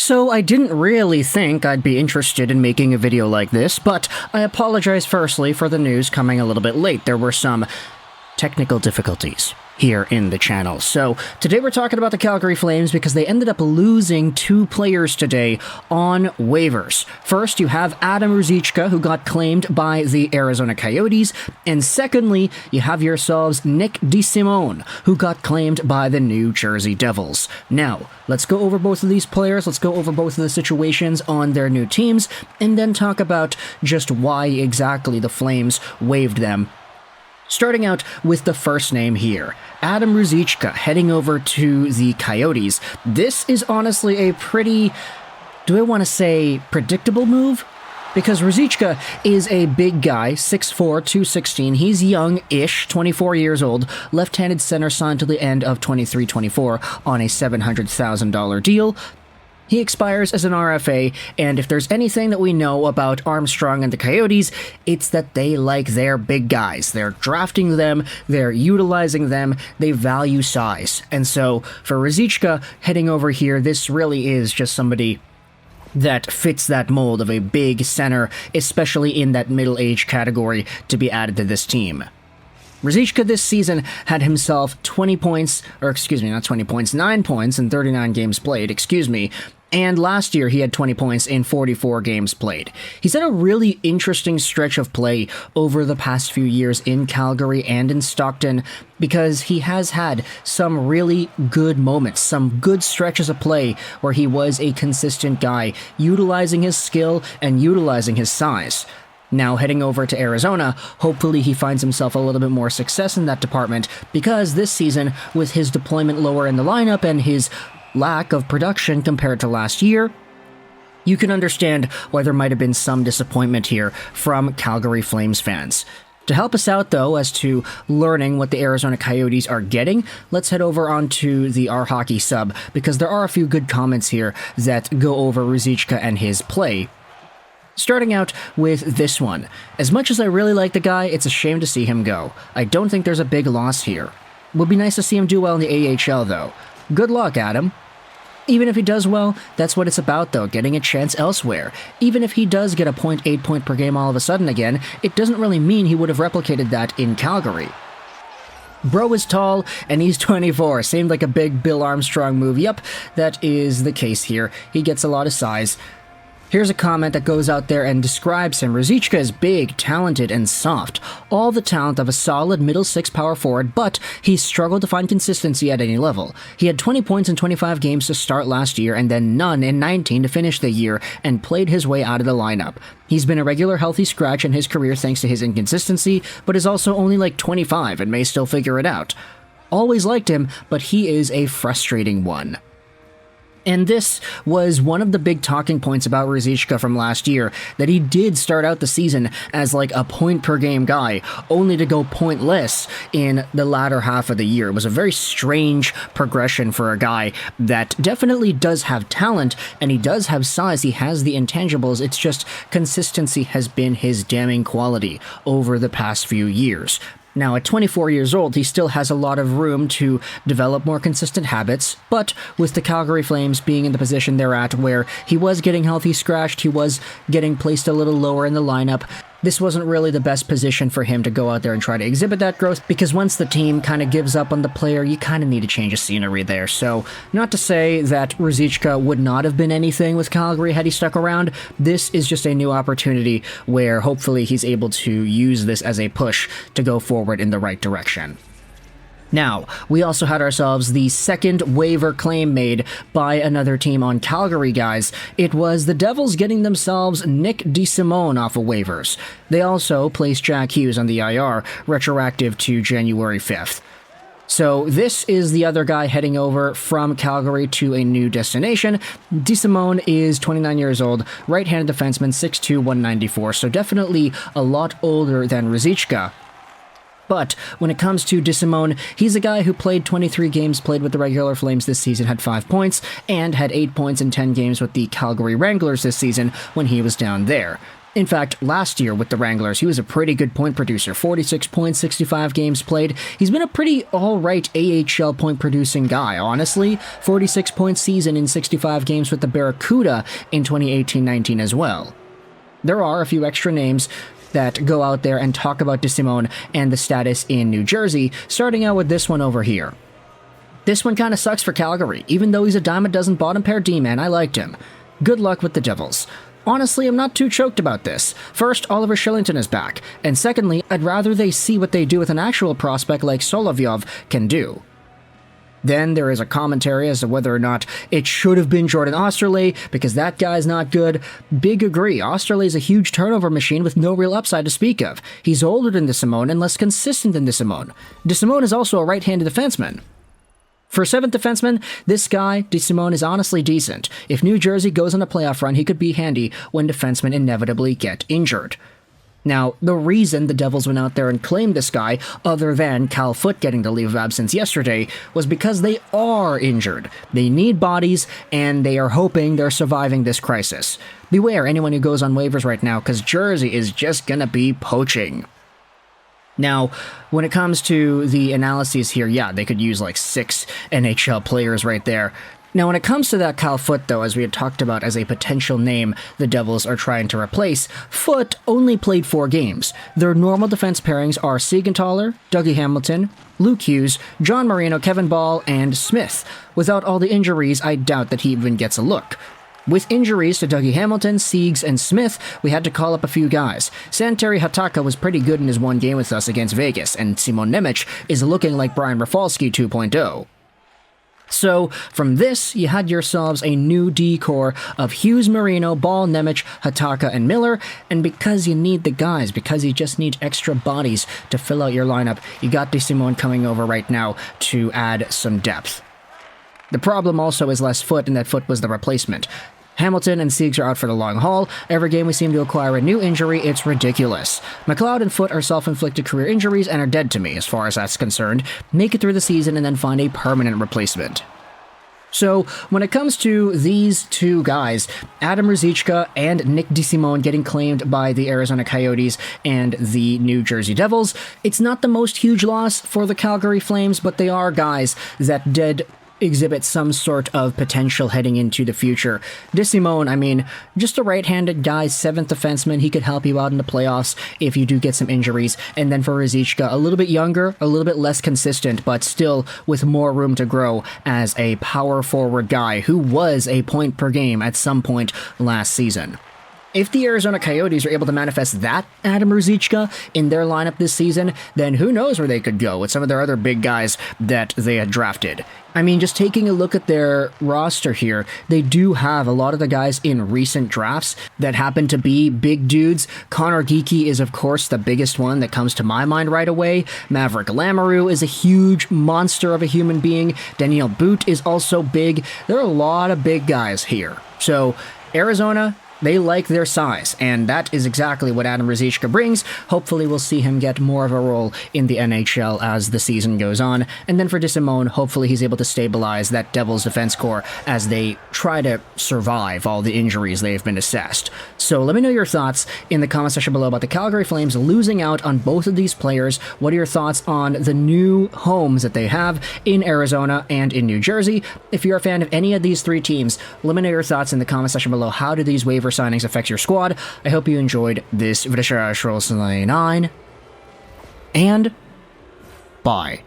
So I didn't really think I'd be interested in making a video like this, but I apologize firstly for the news coming a little bit late. There were some technical difficulties here in the channel. So today we're talking about the Calgary Flames because they ended up losing 2 players today on waivers. First, you have Adam Ruzicka, who got claimed by the Arizona Coyotes, and secondly, you have yourselves Nick DeSimone, who got claimed by the New Jersey Devils. Now, let's go over both of these players, let's go over both of the situations on their new teams, and then talk about just why exactly the Flames waived them. Starting out with the first name here, Adam Ruzicka heading over to the Coyotes. This is honestly a pretty, do I want to say predictable move? Because Ruzicka is a big guy, 6'4", 216. He's young-ish, 24 years old, left-handed center signed to the end of 23-24 on a $700,000 deal. He expires as an RFA, and if there's anything that we know about Armstrong and the Coyotes, it's that they like their big guys. They're drafting them, they're utilizing them, they value size. And so, for Ruzicka heading over here, this really is just somebody that fits that mold of a big center, especially in that middle-age category, to be added to this team. Ruzicka this season had himself 9 points in 39 games played, and last year he had 20 points in 44 games played. He's had a really interesting stretch of play over the past few years in Calgary and in Stockton because he has had some really good moments, some good stretches of play where he was a consistent guy, utilizing his skill and utilizing his size. Now heading over to Arizona, hopefully he finds himself a little bit more success in that department because this season, with his deployment lower in the lineup and his lack of production compared to last year, you can understand why there might have been some disappointment here from Calgary Flames fans. To help us out, though, as to learning what the Arizona Coyotes are getting, let's head over onto the Our Hockey sub because there are a few good comments here that go over Ruzicka and his play. Starting out with this one. As much as I really like the guy, it's a shame to see him go. I don't think there's a big loss here. Would be nice to see him do well in the AHL, though. Good luck, Adam. Even if he does well, that's what it's about, though, getting a chance elsewhere. Even if he does get a 0.8 point per game all of a sudden again, it doesn't really mean he would have replicated that in Calgary. Bro is tall, and he's 24. Seemed like a big Bill Armstrong move. Yep, that is the case here. He gets a lot of size. Here's a comment that goes out there and describes him. Ruzicka is big, talented, and soft. All the talent of a solid middle six power forward, but he's struggled to find consistency at any level. He had 20 points in 25 games to start last year, and then none in 19 to finish the year, and played his way out of the lineup. He's been a regular healthy scratch in his career thanks to his inconsistency, but is also only like 25 and may still figure it out. Always liked him, but he is a frustrating one. And this was one of the big talking points about Ruzicka from last year, that he did start out the season as like a point-per-game guy, only to go pointless in the latter half of the year. It was a very strange progression for a guy that definitely does have talent, and he does have size, he has the intangibles, it's just consistency has been his damning quality over the past few years. Now, at 24 years old, he still has a lot of room to develop more consistent habits, but with the Calgary Flames being in the position they're at where he was getting healthy scratched, he was getting placed a little lower in the lineup, this wasn't really the best position for him to go out there and try to exhibit that growth, because once the team kind of gives up on the player, you kind of need to change of scenery there. So, not to say that Ruzicka would not have been anything with Calgary had he stuck around, this is just a new opportunity where hopefully he's able to use this as a push to go forward in the right direction. Now, we also had ourselves the second waiver claim made by another team on Calgary, guys. It was the Devils getting themselves Nick DeSimone off of waivers. They also placed Jack Hughes on the IR, retroactive to January 5th. So this is the other guy heading over from Calgary to a new destination. DeSimone is 29 years old, right-handed defenseman, 6'2", 194, so definitely a lot older than Ruzicka. But when it comes to DeSimone, he's a guy who played 23 games played with the regular Flames this season, had 5 points, and had 8 points in 10 games with the Calgary Wranglers this season when he was down there. In fact, last year with the Wranglers, he was a pretty good point producer. 46 points, 65 games played. He's been a pretty alright AHL point-producing guy, honestly. 46-point season in 65 games with the Barracuda in 2018-19 as well. There are a few extra names that go out there and talk about DeSimone and the status in New Jersey, starting out with this one over here. This one kind of sucks for Calgary. Even though he's a dime a dozen bottom pair D-man, I liked him. Good luck with the Devils. Honestly, I'm not too choked about this. First, Oliver Shillington is back, and secondly, I'd rather they see what they do with an actual prospect like Solovyov can do. Then there is a commentary as to whether or not it should have been Jordan Osterley, because that guy's not good. Big agree. Osterley's a huge turnover machine with no real upside to speak of. He's older than DeSimone and less consistent than DeSimone. DeSimone is also a right-handed defenseman. For a seventh defenseman, this guy, DeSimone, is honestly decent. If New Jersey goes on a playoff run, he could be handy when defensemen inevitably get injured. Now, the reason the Devils went out there and claimed this guy, other than Cal Foote getting the leave of absence yesterday, was because they are injured. They need bodies, and they are hoping they're surviving this crisis. Beware anyone who goes on waivers right now, because Jersey is just gonna be poaching. Now, when it comes to the analyses here, yeah, they could use like 6 NHL players right there. Now, when it comes to that Cal Foote, though, as we had talked about as a potential name the Devils are trying to replace, Foote only played 4 games. Their normal defense pairings are Siegenthaler, Dougie Hamilton, Luke Hughes, John Marino, Kevin Ball, and Smith. Without all the injuries, I doubt that he even gets a look. With injuries to Dougie Hamilton, Siegs, and Smith, we had to call up a few guys. Santeri Hataka was pretty good in his one game with us against Vegas, and Simon Nemec is looking like Brian Rafalski 2.0. So, from this, you had yourselves a new D-core of Hughes, Marino, Ball, Nemec, Hataka, and Miller, and because you need the guys, because you just need extra bodies to fill out your lineup, you got DeSimone coming over right now to add some depth. The problem also is less Foote, and that Foote was the replacement. Hamilton and Siegs are out for the long haul. Every game we seem to acquire a new injury. It's ridiculous. McLeod and Foote are self-inflicted career injuries and are dead to me as far as that's concerned. Make it through the season and then find a permanent replacement. So, when it comes to these two guys, Adam Ruzicka and Nick DeSimone getting claimed by the Arizona Coyotes and the New Jersey Devils, it's not the most huge loss for the Calgary Flames, but they are guys that did exhibit some sort of potential heading into the future. DeSimone, I mean, just a right-handed guy, 7th defenseman. He could help you out in the playoffs if you do get some injuries. And then for Ruzicka, a little bit younger, a little bit less consistent, but still with more room to grow as a power forward guy who was a point per game at some point last season. If the Arizona Coyotes are able to manifest that Adam Ruzicka in their lineup this season, then who knows where they could go with some of their other big guys that they had drafted. I mean, just taking a look at their roster here, they do have a lot of the guys in recent drafts that happen to be big dudes. Connor Geekie is, of course, the biggest one that comes to my mind right away. Maverick Lamoureux is a huge monster of a human being. Daniil Boot is also big. There are a lot of big guys here. So, Arizona, they like their size, and that is exactly what Adam Ruzicka brings. Hopefully we'll see him get more of a role in the NHL as the season goes on. And then for DeSimone, hopefully he's able to stabilize that Devils defense core as they try to survive all the injuries they've been assessed. So let me know your thoughts in the comment section below about the Calgary Flames losing out on both of these players. What are your thoughts on the new homes that they have in Arizona and in New Jersey? If you're a fan of any of these 3 teams, let me know your thoughts in the comment section below. How do these waiver signings affect your squad? I hope you enjoyed this video, and bye.